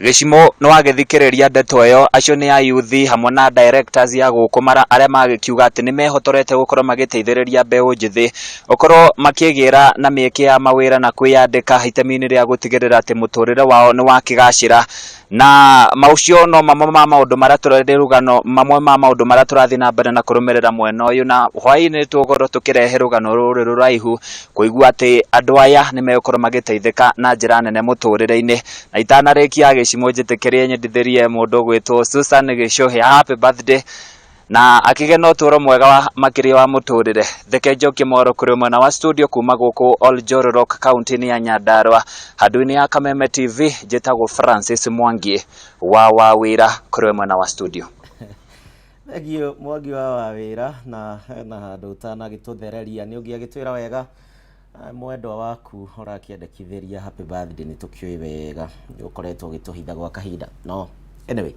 Gicimo no agithikiriria ndeto iyo acio ni ayuthi hamwe na directors ya gukumara aria magikiuga ati ni mehotorete gukorwo magiteithiriria mbeu njithi ukorwo makigira na mieke ya mawira na kwiyandika itemi-ini ria gutigirira ati muturire wao ni wakigacira na maucio no mamwe ma maundu maria turarire rugano mamwe ma maundu maria turathi na mbere na kurumirira mwena uyu na hwai-ini tukorwo tukirehe rugano ruri ruraihu kuigua ati andu aya ni megukorwo magiteithika na njira nene muturire-ini na itanarikia gicimo njitikirie nyendithirie mundu gwitwo Susan Gicuhi happy birthday na akigena uturo mwega wa makiria wa muturire. Theke njoki moro kuri mwena wa studio kuma guku Oljororok county ya Nyandarua handu-ini ya Kameme TV njitagwo Francis Mwangi wa wawira kuri mwena wa studio. Thegio Mwangi wa wawira na handu utanagituthereria ni ungi agitwira wega mwendwa waku urakiendekithiria happy birthday ni tukioi wega ukoretwo gituhitha gwa kahinda no anyway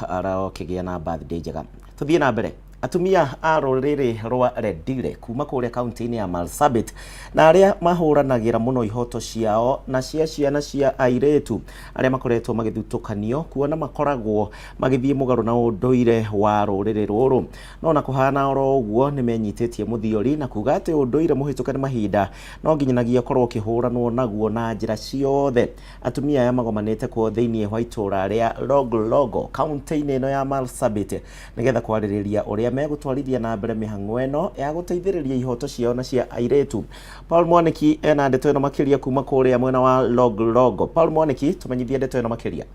arao kigia na birthday njega tuthie na mbere. Atumia a ruriri rwa Rendile kuma kuria kaunti-ini ya Marsabit na aria mahuranagira muno ihoto ciao na cia ciana cia airetu aria makoretwo magithutukanio kuona makoragwo magithie mugaru na unduire wa ruriri ruru no na kuhana oro uguo ni menyitetie muthiori na kuga ati unduire muhitukane mahinda no nginyanagia korwo kihuranwo naguo na njira ciothe. Atumia aya magomanite kwa thiini wa itura ria Logo kaunti-ini ino ya Marsabit nigetha kwaririria uria megutwarithia na mbere mihang'o eno ya guteithiriria ihoto ciao na cia airetu. Paul Mwaniki ena ndeto eno makiria kuma kuria mwena wa Logo. Paul Mwaniki tumenyithia ndeto eno makiria.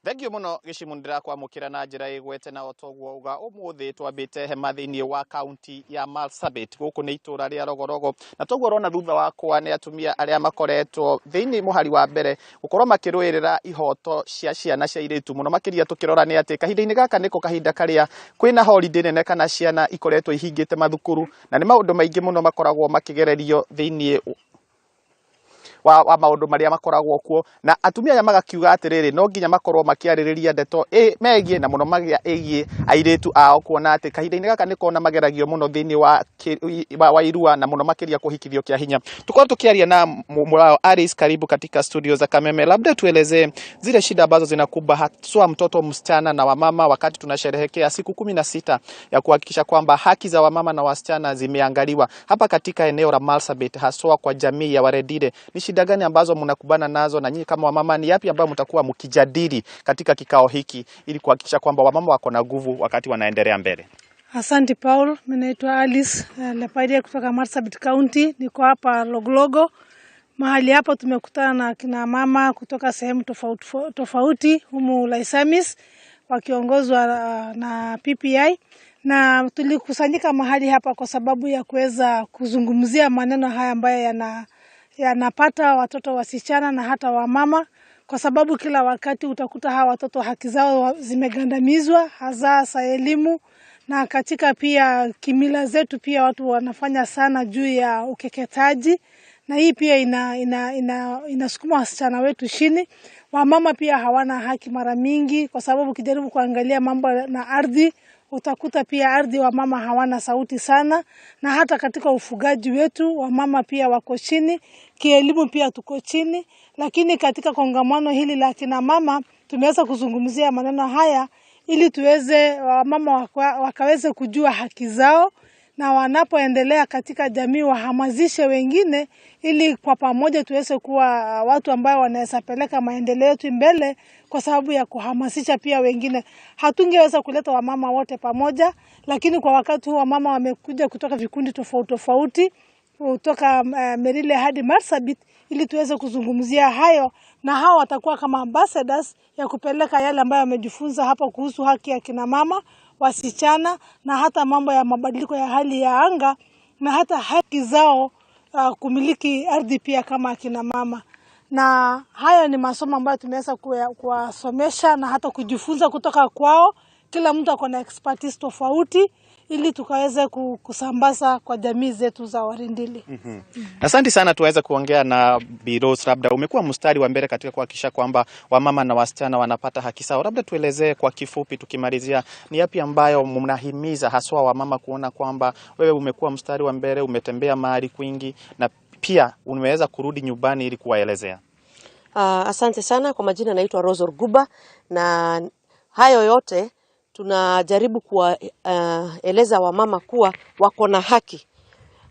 Thengio muno gicimo ndirakwamukira na njira igwete na otoguo uga umuthi twambite hema thiini wa county ya Marsabit guku ni itura ria Rogorogo na toguo rona thutha wakwa ni atumia aria makoretwo thiini muhari wa mbere gukorwo makirwirira ihoto cia ciana cia iritu muno makiria tukirora ni ati kahinda-ini gaka niko kahinda karia kwina holiday nene kana ciana ikoretwo ihingite mathukuru na ni maundu maingi muno makoragwo makigererio thiini wa maundu maria makoragwo kuo na atumia aya magakiuga atiriri no nginya makorwo makiaririria ndeto megie na muno magia egie airetu ao kuona ati kahinda-ini gaka niko na mageragio muno thiini wa irua na muno makiria kuhikithio kia hinya. Tukorwo tukiaria na Murao Aris, karibu katika studio za Kameme. Labda tueleze zile shida ambazo zinakumba haswa mtoto msichana na wamama wakati tunasherehekea siku 16 ya kuhakikisha kwamba haki za wamama na wasichana zimeangaliwa hapa katika eneo la Marsabit haswa kwa jamii ya Warendile. Ni shida shida gani ambazo mnakubana nazo, na nyinyi kama wamama ni yapi ambayo mtakuwa mkijadili katika kikao hiki ili kuhakikisha kwamba wamama wako na nguvu wakati wanaendelea mbele? Asante Paul, mimi naitwa Alice Lepadia kutoka Marsabit County. Niko hapa Loglogo. Mahali hapa tumekutana na kina mama kutoka sehemu tofauti humu Laisamis wakiongozwa na PPI, na tulikusanyika mahali hapa kwa sababu ya kuweza kuzungumzia maneno haya ambayo yanapata watoto wasichana na hata wamama, kwa sababu kila wakati utakuta hawa watoto haki zao zimegandamizwa, hasa elimu, na katika pia kimila zetu pia watu wanafanya sana juu ya ukeketaji, na hii pia inasukuma wasichana wetu chini. Wamama pia hawana haki mara mingi, kwa sababu kijaribu kuangalia mambo na ardhi, utakuta pia ardhi wamama hawana sauti sana, na hata katika ufugaji wetu wamama pia wako chini, kielimu pia tuko chini. Lakini katika kongamano hili la kina mama tumeweza kuzungumzia maneno haya ili tuweze wamama wakaweze kujua haki zao, na wanapoendelea katika jamii wahamasishe wengine, ili kwa pamoja tuweze kuwa watu ambao wanaweza peleka maendeleo yetu mbele, kwa sababu ya kuhamasisha pia wengine. Hatungeweza kuleta wamama wote pamoja, lakini kwa wakati huu wamama wamekuja kutoka vikundi tofauti kutoka Merile hadi Marsabit ili tuweze kuzungumzia hayo, na hao watakuwa kama ambassadors ya kupeleka yale ambayo wamejifunza hapa kuhusu haki ya kina mama, wasichana, na hata mambo ya mabadiliko ya hali ya anga, na hata haki zao kumiliki ardhi pia kama kina mama. Na hayo ni masomo ambayo tumeweza kuwasomesha na hata kujifunza kutoka kwao. Kila mtu ako na expertise tofauti ili tukaweze kusambaza kwa jamii zetu za Warindili. Asante sana, tuweza kuongea na Biros. Labda umekuwa mstari wa mbele katika kuhakikisha kwamba wamama na wasichana wanapata haki sawa. Labda tuelezee kwa kifupi tukimalizia, ni yapi ambayo mnahimiza haswa wamama kuona kwamba wewe umekuwa mstari wa mbele, umetembea mahali kwingi na pia umeweza kurudi nyumbani ili kuwaelezea? Asante sana. Kwa majina naitwa Rosor Guba, na hayo yote tunajaribu kuwaeleza wamama kuwa wako na haki.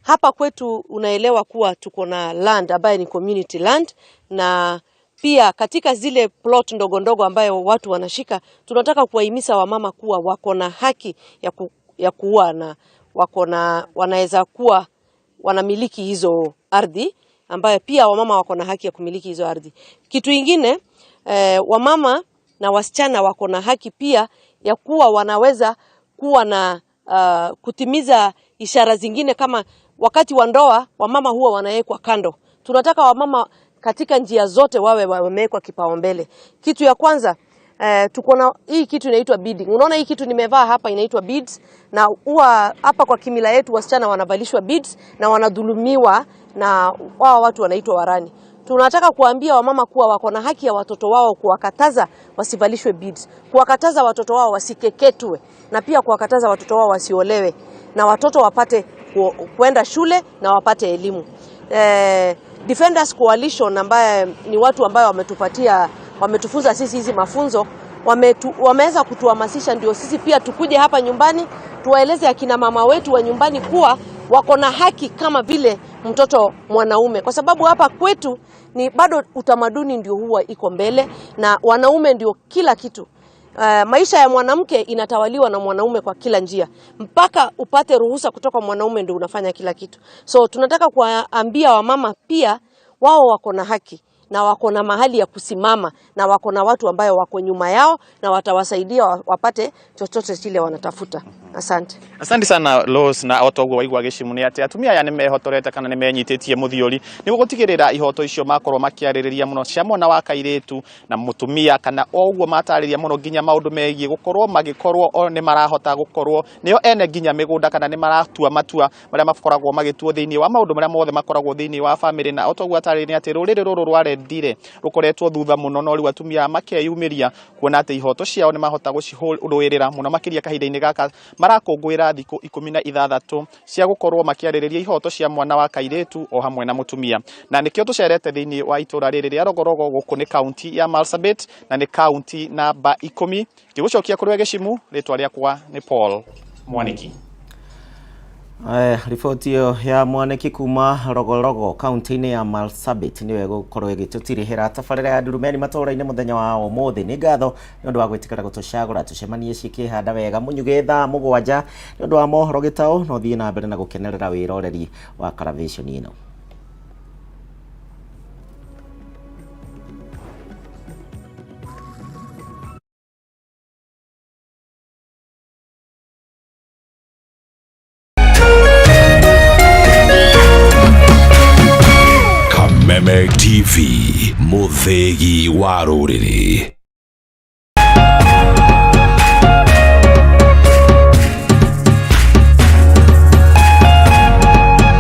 Hapa kwetu unaelewa kuwa tuko na land ambayo ni community land, na pia katika zile plot ndogo ndogo ambayo watu wanashika, tunataka kuwahimiza wamama kuwa wako na haki ya kuwa na wanaweza kuwa wanamiliki hizo ardhi, ambayo pia wamama wako na haki ya kumiliki hizo ardhi. Kitu kingine, wamama na wasichana wako na haki pia ya kuwa wanaweza kuwa na kutimiza ishara zingine, kama wakati wa ndoa wamama huwa wanawekwa kando. Tunataka wamama katika njia zote wawe wamewekwa kipaumbele. Kitu ya kwanza, tuko na hii kitu inaitwa beading. Unaona hii kitu nimevaa hapa inaitwa beads, na huwa hapa kwa kimila yetu wasichana wanavalishwa beads na wanadhulumiwa na wao watu wanaitwa warani. Tunataka kuambia wamama kuwa wako na haki ya watoto wao, kuwakataza wasivalishwe beads, kuwakataza watoto wao wasikeketwe, na pia kuwakataza watoto wao wasiolewe, na watoto wapate kuenda shule na wapate elimu. Defenders Coalition ambaye ni watu ambao wametufunza sisi hizi mafunzo, wameweza kutuhamasisha ndio sisi pia tukuje hapa nyumbani tuwaeleze akina mama wetu wa nyumbani kuwa wako na haki kama vile mtoto mwanaume, kwa sababu hapa kwetu ni bado utamaduni ndio huwa iko mbele, na wanaume ndio kila kitu. Maisha ya mwanamke inatawaliwa na mwanaume kwa kila njia, mpaka upate ruhusa kutoka mwanaume ndio unafanya kila kitu. So tunataka kuambia wamama pia wao wako na haki na wako na mahali ya kusimama, na wako na watu ambao wako nyuma yao na watawasaidia wapate chochote kile wanatafuta. Asante. Asante sana Los, na otogo waigwa geshimu ni ati atumia ya nimehotorete kana nimenyitetie muthiori ni gutigirira ihoto icio makorwo makiaririria muno cia mwana wa kairetu na mutumia, kana ogwo matariria muno ginya maundu megie gukorwo magikorwo o ni marahota gukorwo nio ene ginya migunda, kana ni maratua matua maria makoragwo magituo thiini wa maundu maria mothe makoragwo thiini wa family. Na otogo atariria ati ruriri ruru rwarendire rukoretwo thutha muno, no riu atumia makeyumiria kuona ati ihoto ciao ni mahota guciruirira muno makiria kahinda-ini gaka marakungwira thiku 16 cia gukorwo makiaririria ihoto cia mwana wa kairetu o hamwe na mutumia. Na nikio tucerete thiini wa itura riri ria Rogorogo guku ni county ya Marsabit na ni county namba 10. Ngigucokia kuri Geshimu, ritwa riakwa ni Paul Mwaniki. Riboti iyo ya mwaniki kuma Rogorogo kaunti-inĩ ya Marsabit niwe gukorwo igitutirihira tabarĩra ya Ndurumeni Matuura-ini muthenya wa umuthi. Ni ngatho ni undu wa gwitikira gutucagura tucemanie cikihanda wega munyuge thaa 7 ni undu wa mohoro gitau no thie na mbere na gukenerera wiroreri wa Karavation ino. Kameme TV, muthegi wa rũrĩrĩ.